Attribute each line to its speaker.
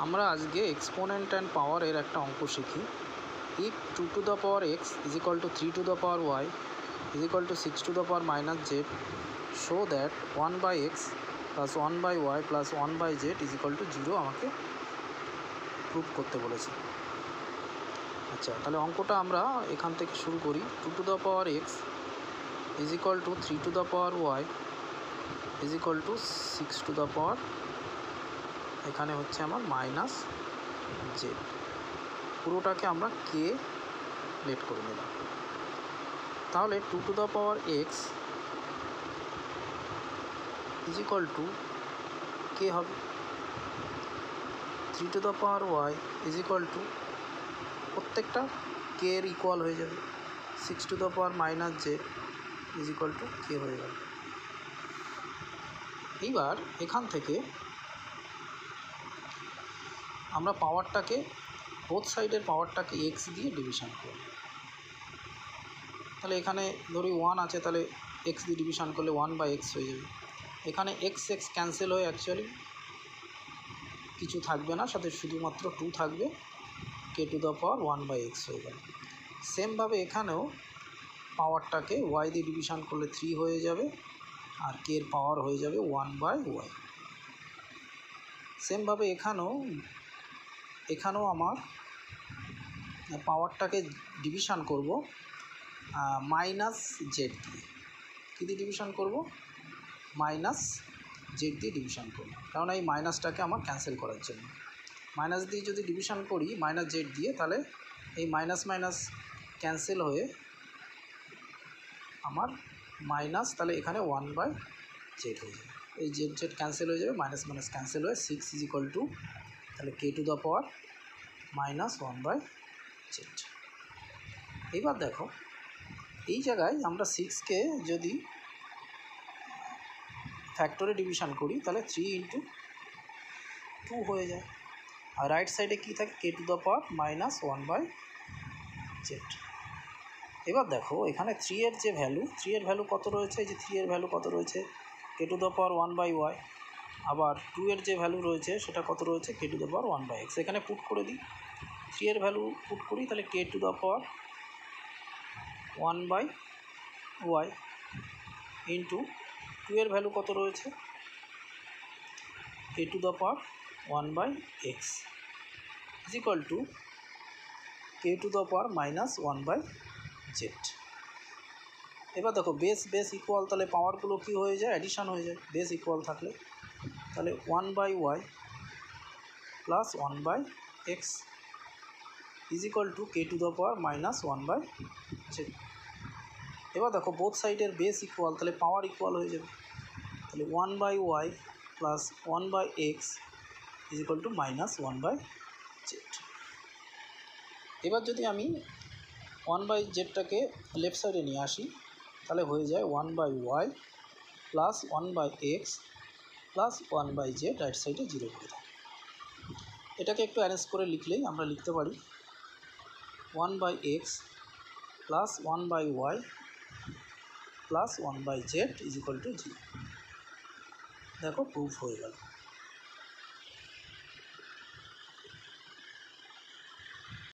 Speaker 1: আমরা আজকে exponent and পাওয়ারের একটা অঙ্ক শিখি। If 2 to the power X is equal to 3 to the power Y is equal to 6 to the power minus Z, show that 1 by X plus 1 by Y plus 1 by Z is equal to 0 আমাকে prove করতে বলেছে। আচ্ছা, তাহলে অঙ্কটা আমরা এখান থেকে শুরু করি। 2 to the power X is equal to 3 to the power Y is equal to 6 to the power, এখানে হচ্ছে আমার মাইনাস জেড, পুরোটাকে আমরা কে লেট করে নিলাম। তাহলে 2 to the power X is equal to K হবে, 3 to the power Y is equal to প্রত্যেকটা K এর ইকুয়াল হয়ে যাবে, 6 to the power minus Z is equal to K হয়ে গেল। এইবার এখান থেকে আমরা পাওয়ারটাকে, বোথ সাইডের পাওয়ারটাকে এক্স দিয়ে ডিভিশন করব। তাহলে এখানে ধরি 1 আছে, তাহলে এক্স দিয়ে ডিভিশন করলে 1 বাই এক্স হয়ে যাবে। এখানে এক্স এক্স ক্যান্সেল হয়ে অ্যাকচুয়ালি কিছু থাকবে না, সাথে শুধুমাত্র 2 থাকবে, K to the power 1 by X হয়ে গেল। সেমভাবে এখানেও পাওয়ারটাকে ওয়াই দিয়ে ডিভিশন করলে 3 হয়ে যাবে, আর কে এর পাওয়ার হয়ে যাবে 1 বাই ওয়াই। সেমভাবে এখানেও আমার পাওয়ারটাকে ডিভিশন করব মাইনাস জেড দিয়ে। কী দিয়ে ডিভিশন করব? মাইনাস জেড দিয়ে ডিভিশন করব, কারণ এই মাইনাসটাকে আমার ক্যান্সেল করার জন্য। মাইনাস দিয়ে যদি ডিভিশন করি মাইনাস জেড দিয়ে, তাহলে এই মাইনাস মাইনাস ক্যান্সেল হয়ে আমার মাইনাস, তাহলে এখানে 1 বাই জেড হয়ে যাবে। এই জেড জেড ক্যান্সেল হয়ে যাবে, মাইনাস মাইনাস ক্যান্সেল হয়ে 6 ইজ ইকুয়াল টু, তাহলে K to the power minus 1 by Z. এবার দেখো, এই জায়গায় আমরা 6কে যদি ফ্যাক্টরে ডিভিশন করি তাহলে 3 ইন্টু 2 হয়ে যায়, আর রাইট সাইডে কী থাকে, K to the power minus 1 by Z. এবার দেখো এখানে 3 এর যে ভ্যালু, 3 এর ভ্যালু কত রয়েছে, এই যে 3 এর ভ্যালু কত রয়েছে, K to the power 1 by Y. আবার 2 এর যে ভ্যালু রয়েছে সেটা কত রয়েছে, K to the power 1 by X. এখানে পুট করে দিই, 3 এর ভ্যালু পুট করি, তাহলে K to the power 1 by Y into 2 এর ভ্যালু কত রয়েছে, K to the power 1 by X is equal to K to the power minus 1 by Z. এবার দেখো বেস বেস ইকুয়াল, তাহলে পাওয়ারগুলো কী হয়ে যায়, অ্যাডিশান হয়ে যায় বেস ইকুয়াল থাকলে। তাহলে 1 by Y plus 1 by X is equal to K to the power minus 1 by Z. এবার দেখো বোথ সাইডের বেস ইকুয়াল, তাহলে পাওয়ার ইকুয়াল হয়ে যাবে। তাহলে 1 by Y plus 1 by X is equal to minus 1 by Z. এবার যদি আমি 1 বাই জেডটাকে লেফট সাইডে নিয়ে আসি, তাহলে হয়ে যায় 1 by Y plus 1 by X plus 1 by Z, right সাইডে 0 করে দেয়। এটাকে একটু অ্যারেঞ্জ করে লিখলেই আমরা লিখতে পারি 1 by X plus 1 by Y plus 1 by Z is equal to 0। দেখো প্রুফ হয়ে গেল।